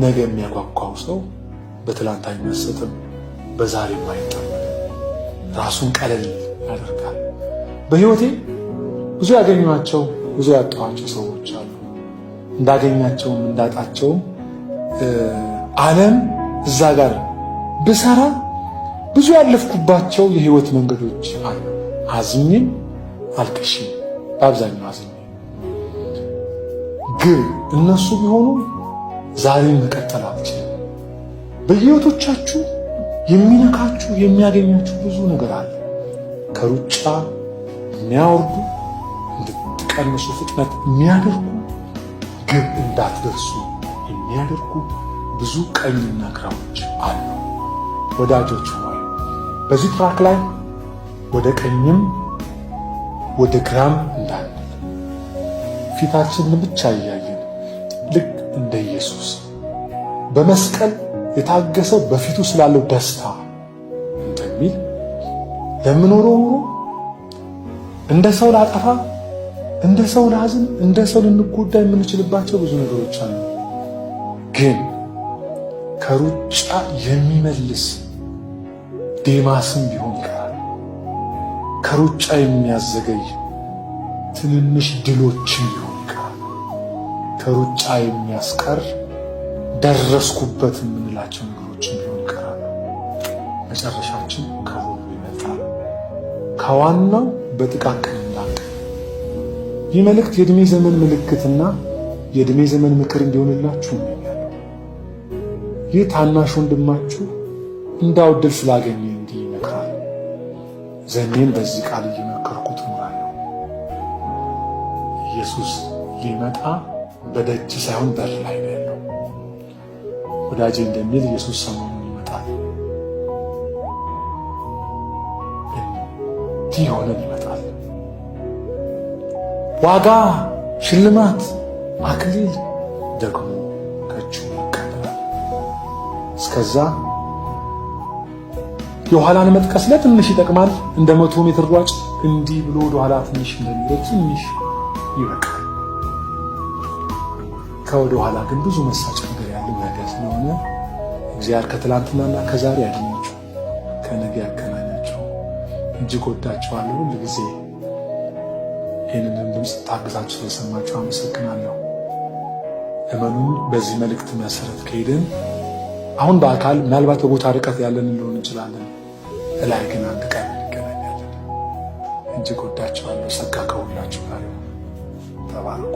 ነገ የሚያጓጓው ሰው በትላንት አይመሰጥም፣ በዛሬም አይታመንም። ራሱን ቀለል ያደርጋል። በህይወቴ ብዙ ያገኟቸው ብዙ ያጣኋቸው ሰዎች አሉ። እንዳገኛቸውም እንዳጣቸውም ዓለም እዛ ጋር ብሰራ ብዙ ያለፍኩባቸው የህይወት መንገዶች አሉ። አዝኜም አልቅሼም በአብዛኛው አዝኜ ግን እነሱ ቢሆኑ ዛሬን መቀጠል አልችልም። በህይወቶቻችሁ የሚነካችሁ የሚያገኛችሁ ብዙ ነገር አለ። ከሩጫ የሚያወርዱ እንድትቀንሱ ፍጥነት የሚያደርጉ ግብ እንዳትደርሱ የሚያደርጉ ብዙ ቀኝና ግራዎች አሉ። ወዳጆች ሆይ በዚህ ትራክ ላይ ወደ ቀኝም ወደ ግራም እንዳንል ፊታችንን ብቻ እያየን ልክ እንደ ኢየሱስ በመስቀል የታገሰው በፊቱ ስላለው ደስታ እንደሚል ለምኖረው ኑሮ እንደ ሰው ላጠፋ፣ እንደ ሰው ላዝን፣ እንደ ሰው ልንጎዳ የምንችልባቸው ብዙ ነገሮች አሉ። ግን ከሩጫ የሚመልስ ዴማስም ቢሆን ይቀራል። ከሩጫ የሚያዘገይ ትንንሽ ድሎችም ቢሆን ይቀራል። ከሩጫ የሚያስቀር ደረስኩበት የምንላቸው ነገሮችም ቢሆን ይቀራሉ። መጨረሻችን ከሁሉ ይበልጣል። ከዋናው በጥቃቅን እንዳንቀር። ይህ መልእክት የዕድሜ ዘመን ምልክትና የዕድሜ ዘመን ምክር እንዲሆንላችሁ እመኛለሁ። ይህ ታናሽ ወንድማችሁ እንዳው ዕድል ስላገኘ እንዲህ ይመክራል። ዘኔን በዚህ ቃል እየመከርኩት እኖራለሁ። ኢየሱስ ሊመጣ በደጅ ሳይሆን በር ላይ ነው ያለው። ወዳጄ እንደሚል ኢየሱስ ሰሞኑን ይመጣል። እንዲህ ሆነን ይመጣል። ዋጋ፣ ሽልማት፣ አክሊል ደግሞ ከእጁ ይቀበላል። እስከዛ የኋላን መጥቀስ ለትንሽ ይጠቅማል። እንደ 100 ሜትር ሯጭ እንዲህ ብሎ ወደ ኋላ ትንሽ እንደሚሮጥ ትንሽ ይበቃል። ከወደ ኋላ ግን ብዙ መሳጭ ነገር ያለው ነገር ስለሆነ እግዚአብሔር ከትላንትናና ከዛሬ ያገኛችሁ ከነገ ያገናኛችሁ። እጅግ ወዳችኋለሁ። ሁል ጊዜ ይህንን ድምፅ ታግዛችሁ ስለሰማችሁ አመሰግናለሁ። እመኑን በዚህ መልእክት መሰረት ከሄድን አሁን በአካል ምናልባት በቦታ ርቀት ያለን እንደሆን እንችላለን። እላይ ግን አንድ ቀን እንገናኛለን። እጅግ ወዳችኋለሁ። ጸጋ ከሁላችሁ ጋር ይሁን። ተባረኩ።